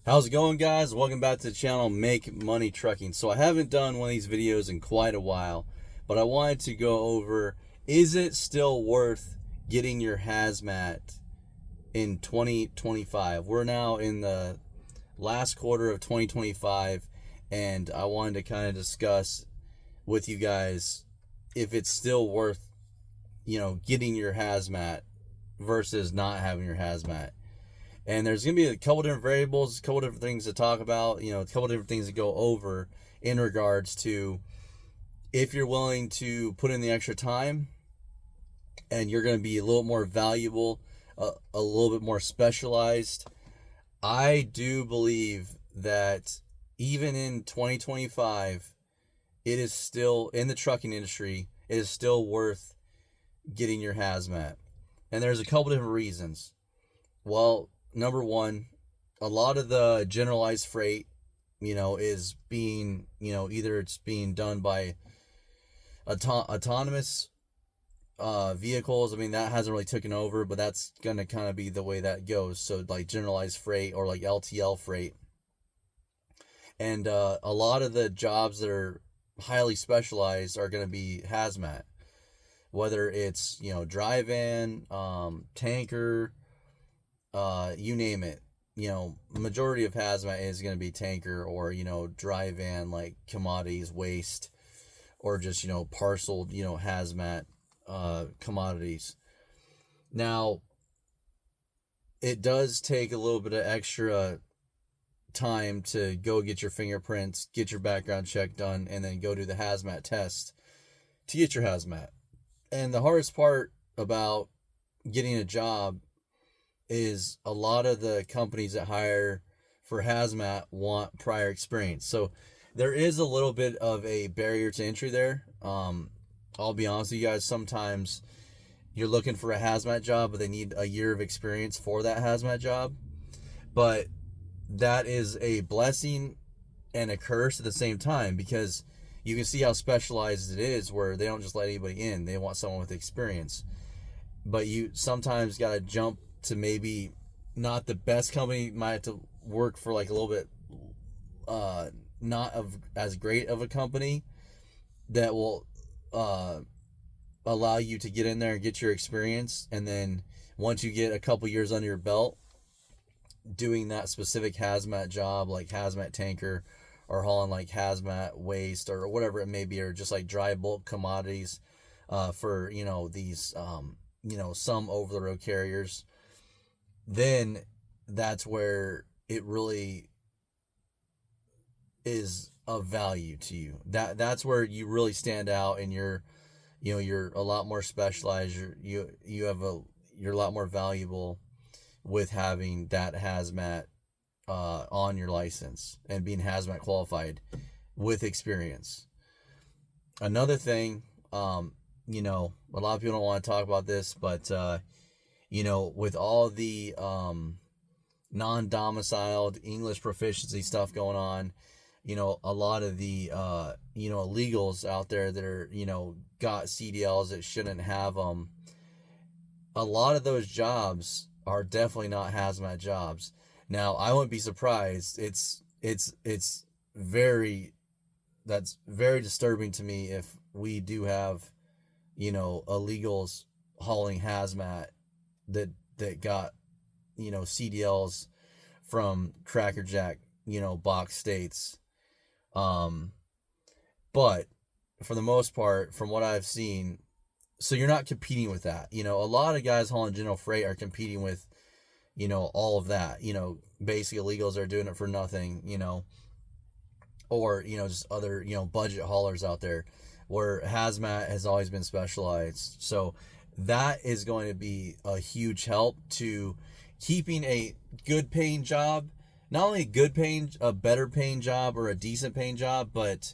How's it going, guys? Welcome back to the channel Make Money Trucking. So I haven't done one of these videos in quite a while, but I wanted to go over, is it still worth getting your hazmat in 2025? We're now in the last quarter of 2025, and I wanted to kind of discuss with you guys if it's still worth, getting your hazmat versus not having your hazmat. And there's going to be a couple different variables, a couple different things to talk about, a couple different things to go over in regards to if you're willing to put in the extra time and you're going to be a little more valuable, a little bit more specialized. I do believe that even in 2025, it is still, in the trucking industry, it is still worth getting your hazmat. And there's a couple different reasons. Well, number one, a lot of the generalized freight, is being, either it's being done by autonomous vehicles. I mean, that hasn't really taken over, but that's going to kind of be the way that goes. So like generalized freight or like LTL freight. And a lot of the jobs that are highly specialized are going to be hazmat, whether it's, dry van, tanker, you name it. Majority of hazmat is going to be tanker or, dry van, like commodities, waste, or just, parceled, hazmat commodities. Now, it does take a little bit of extra time to go get your fingerprints, get your background check done, and then go do the hazmat test to get your hazmat. And the hardest part about getting a job is a lot of the companies that hire for hazmat want prior experience. So there is a little bit of a barrier to entry there. I'll be honest with you guys, sometimes you're looking for a hazmat job, but they need a year of experience for that hazmat job. But that is a blessing and a curse at the same time, because you can see how specialized it is, where they don't just let anybody in. They want someone with experience. But you sometimes got to jump to maybe not the best company. You might have to work for like a little bit not of as great of a company that will allow you to get in there and get your experience. And then once you get a couple years under your belt doing that specific hazmat job, like hazmat tanker, or hauling like hazmat waste or whatever it may be, or just like dry bulk commodities for these some over the road carriers, then that's where it really is of value to you. That's where you really stand out, and you're a lot more specialized. You're a lot more valuable with having that hazmat on your license and being hazmat qualified with experience. Another thing, a lot of people don't want to talk about this, but with all the non-domiciled English proficiency stuff going on, a lot of the illegals out there that are got CDLs that shouldn't have them. A lot of those jobs are definitely not hazmat jobs. Now, I wouldn't be surprised. It's very disturbing to me if we do have illegals hauling hazmat that got CDLs from crackerjack box states. But for the most part, from what I've seen, so you're not competing with that. A lot of guys hauling general freight are competing with all of that. Basically illegals are doing it for nothing, or just other budget haulers out there, where hazmat has always been specialized. So that is going to be a huge help to keeping a good paying job. Not only a better paying job or a decent paying job, but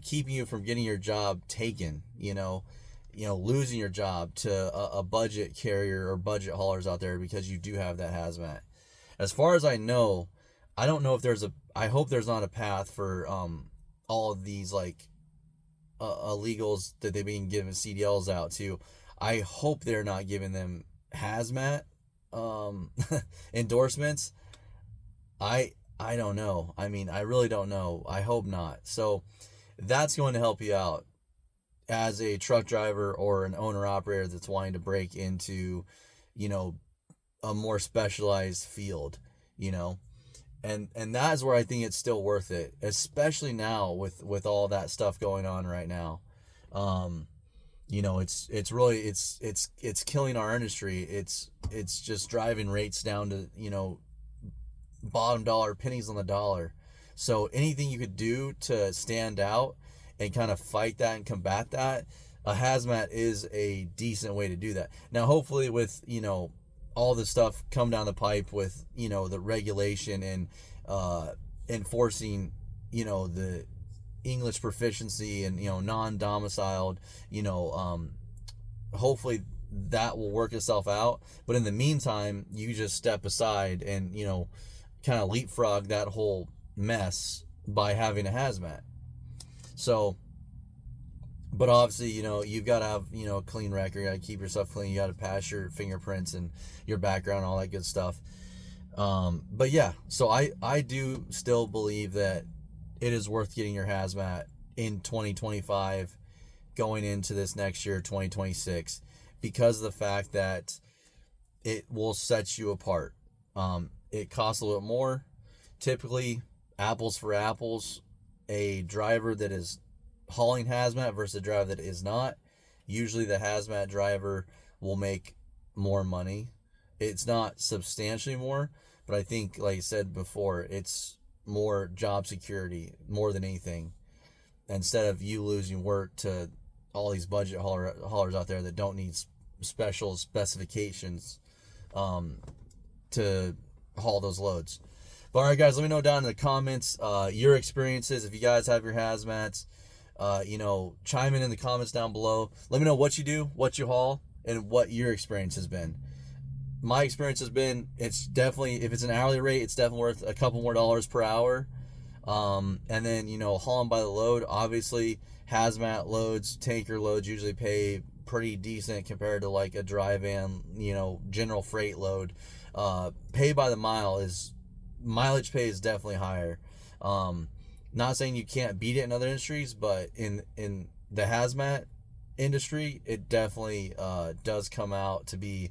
keeping you from getting your job taken, losing your job to a budget carrier or budget haulers out there, because you do have that hazmat. As far as I know, I don't know if I hope there's not a path for all of these like illegals that they've been giving CDLs out to. I hope they're not giving them hazmat endorsements. I I don't know. I mean, I really don't know. I hope not. So that's going to help you out as a truck driver or an owner operator that's wanting to break into, you know, a more specialized field, you know. And that's where I think it's still worth it, especially now with all that stuff going on right now. Um, you know, it's really it's killing our industry. It's just driving rates down to, you know, bottom dollar, pennies on the dollar. So anything you could do to stand out and kind of fight that and combat that, a hazmat is a decent way to do that. Now, hopefully, with, you know, all the stuff come down the pipe with, you know, the regulation and enforcing, you know, the English proficiency and, you know, non-domiciled, you know, hopefully that will work itself out. But in the meantime, you just step aside and, you know, kind of leapfrog that whole mess by having a hazmat. So, but obviously, you know, you've got to have, you know, a clean record. You got to keep yourself clean. You got to pass your fingerprints and your background, all that good stuff. But yeah, so I do still believe that it is worth getting your hazmat in 2025 going into this next year, 2026, because of the fact that it will set you apart. It costs a little bit more. Typically, apples for apples, a driver that is hauling hazmat versus a driver that is not, usually the hazmat driver will make more money. It's not substantially more, but I think, like I said before, it's more job security more than anything. Instead of you losing work to all these budget haulers out there that don't need special specifications to haul those loads. But all right, guys, let me know down in the comments your experiences. If you guys have your hazmats, you know, chime in the comments down below. Let me know what you do, what you haul, and what your experience has been. My experience has been, it's definitely, if it's an hourly rate, it's definitely worth a couple more dollars per hour. And then, you know, hauling by the load, obviously, hazmat loads, tanker loads usually pay pretty decent compared to like a dry van, you know, general freight load. Pay by the mile is, mileage pay is definitely higher. Not saying you can't beat it in other industries, but in the hazmat industry, it definitely does come out to be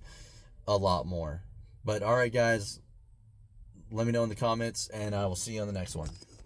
a lot more. But all right, guys, let me know in the comments, and I will see you on the next one.